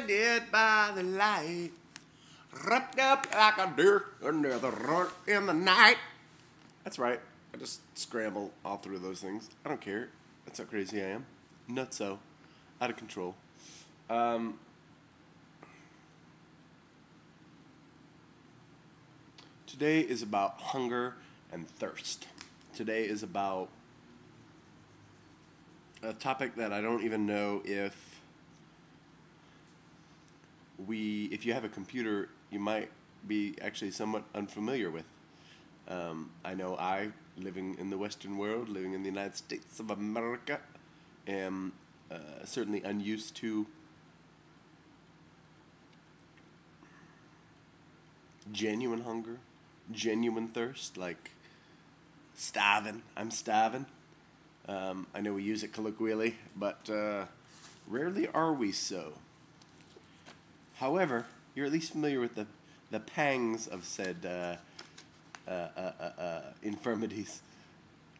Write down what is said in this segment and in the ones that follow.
blinded by the light, wrapped up like a deer under the rug in the night. That's right. I just scramble all through those things. I don't care. That's how crazy I am. Nutso. Out of control. Today is about hunger and thirst. Today is about a topic that I don't even know if you have a computer, you might be actually somewhat unfamiliar with. I know living in the Western world, living in the United States of America, am certainly unused to genuine hunger, genuine thirst, like starving. I'm starving. I know we use it colloquially, but rarely are we so. However, you're at least familiar with the pangs of said infirmities.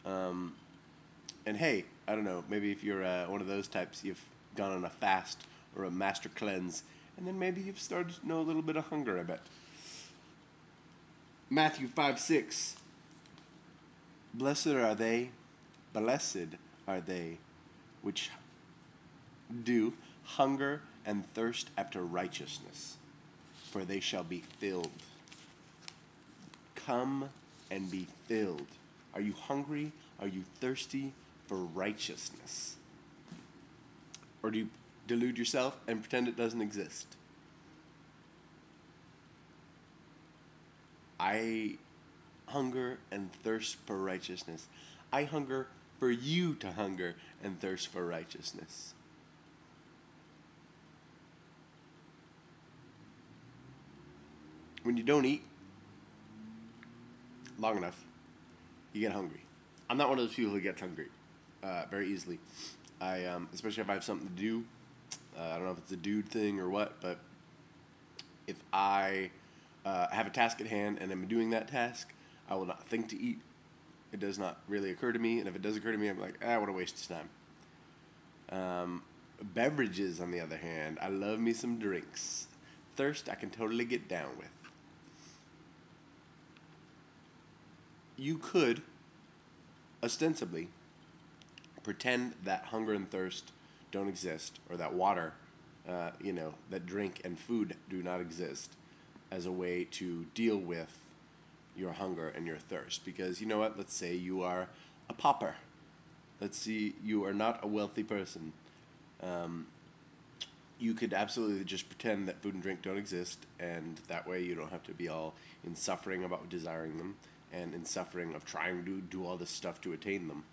And hey, I don't know, maybe if you're one of those types, you've gone on a fast or a master cleanse, and then maybe you've started to know a little bit of hunger, I bet. Matthew 5:6. Blessed are they which do hunger and thirst after righteousness, for they shall be filled. Come and be filled. Are you hungry? Are you thirsty for righteousness? Or do you delude yourself and pretend it doesn't exist? I hunger and thirst for righteousness. I hunger for you to hunger and thirst for righteousness. When you don't eat long enough, you get hungry. I'm not one of those people who gets hungry very easily. Especially if I have something to do. I don't know if it's a dude thing or what, but if I have a task at hand and I'm doing that task, I will not think to eat. It does not really occur to me, and if it does occur to me, I'm like, what a waste of time. Beverages, on the other hand, I love me some drinks. Thirst, I can totally get down with. You could, ostensibly, pretend that hunger and thirst don't exist, or that water, that drink and food do not exist, as a way to deal with your hunger and your thirst. Because, you know what, let's say you are a pauper. Let's see, you are not a wealthy person. You could absolutely just pretend that food and drink don't exist, and that way you don't have to be all in suffering about desiring them, and in suffering of trying to do all this stuff to attain them.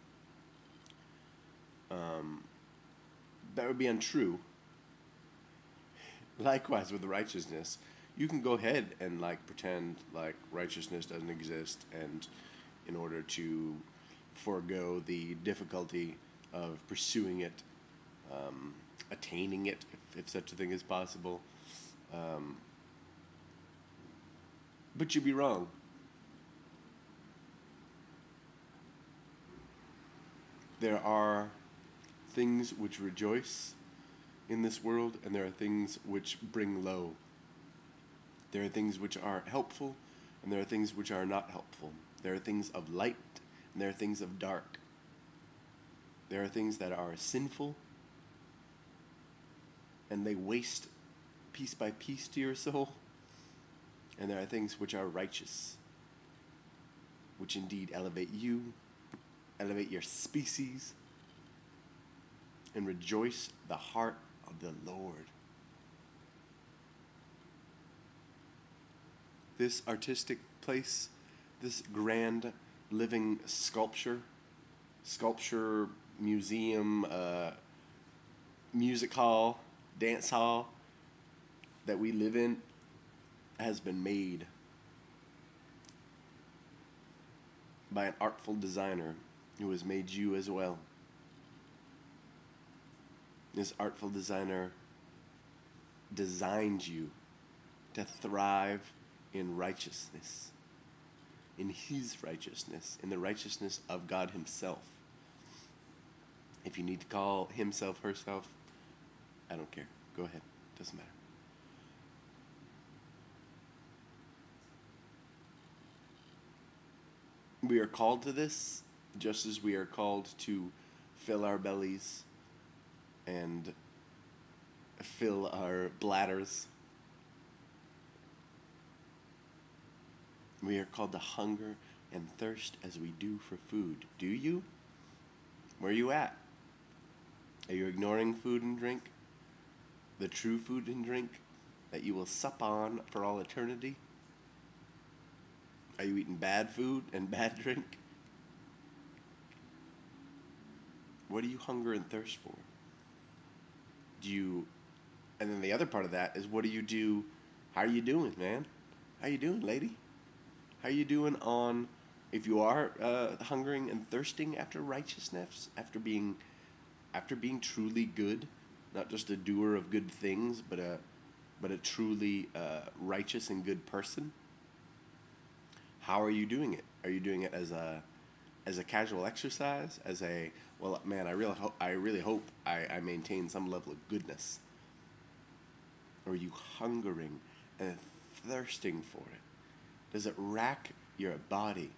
That would be untrue. Likewise with righteousness. You can go ahead and pretend like righteousness doesn't exist, and in order to forego the difficulty of pursuing it, attaining it, if such a thing is possible. But you'd be wrong. There are things which rejoice in this world, and there are things which bring low. There are things which are helpful, and there are things which are not helpful. There are things of light, and there are things of dark. There are things that are sinful, and they waste piece by piece to your soul. And there are things which are righteous, which indeed elevate you, elevate your species, and rejoice the heart of the Lord. This artistic place, this grand living sculpture, museum, music hall, dance hall that we live in has been made by an artful designer who has made you as well. This artful designer designed you to thrive in righteousness, in His righteousness, in the righteousness of God Himself. If you need to call Himself, herself, I don't care. Go ahead. Doesn't matter. We are called to this just as we are called to fill our bellies and fill our bladders. We are called to hunger and thirst as we do for food. Do you? Where are you at? Are you ignoring food and drink? The true food and drink that you will sup on for all eternity? Are you eating bad food and bad drink? What do you hunger and thirst for? And then the other part of that is, what do you do? How are you doing, man? How you doing, lady? How you doing if you are hungering and thirsting after righteousness, after being truly good, not just a doer of good things, but a truly righteous and good person? How are you doing it? Are you doing it as a casual exercise? Well, man, I really hope I maintain some level of goodness. Or are you hungering and thirsting for it? Does it rack your body?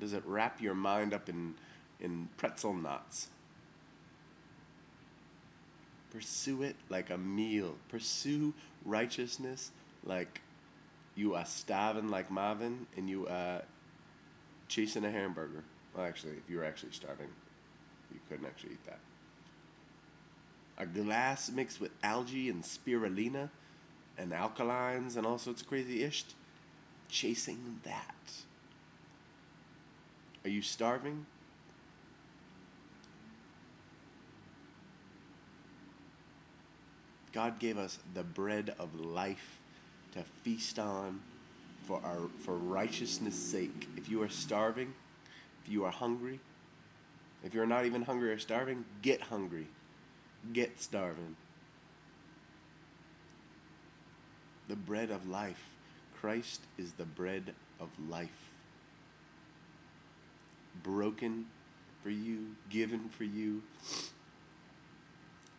Does it wrap your mind up in pretzel knots? Pursue it like a meal. Pursue righteousness like you are starving like Marvin and you are chasing a hamburger. Well, actually, if you were actually starving, you couldn't actually eat that. A glass mixed with algae and spirulina and alkalines and all sorts of crazy ish. Chasing that. Are you starving? God gave us the bread of life to feast on for righteousness' sake. If you are starving, if you are hungry, if you're not even hungry or starving, get hungry. Get starving. The bread of life. Christ is the bread of life. Broken for you, given for you.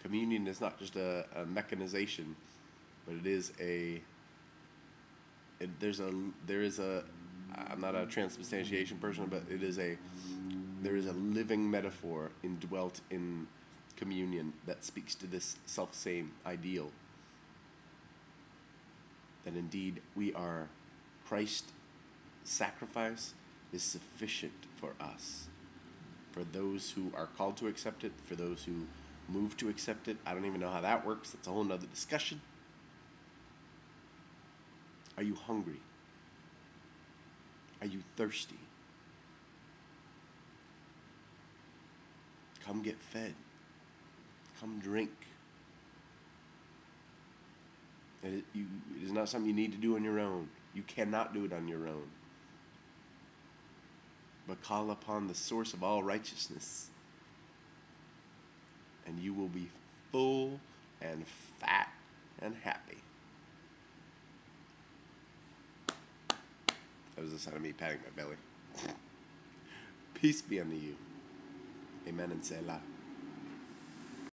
Communion is not just a mechanization, but it is I'm not a transubstantiation person, but there is a living metaphor indwelt in communion that speaks to this self-same ideal. That indeed Christ's sacrifice is sufficient for us. For those who are called to accept it, for those who move to accept it. I don't even know how that works. That's a whole nother discussion. Are you hungry? Are you thirsty? Come get fed. Come drink. It is not something you need to do on your own. You cannot do it on your own. But call upon the source of all righteousness, and you will be full and fat and happy. That was the sound of me patting my belly. Peace be unto you. Amen and Selah.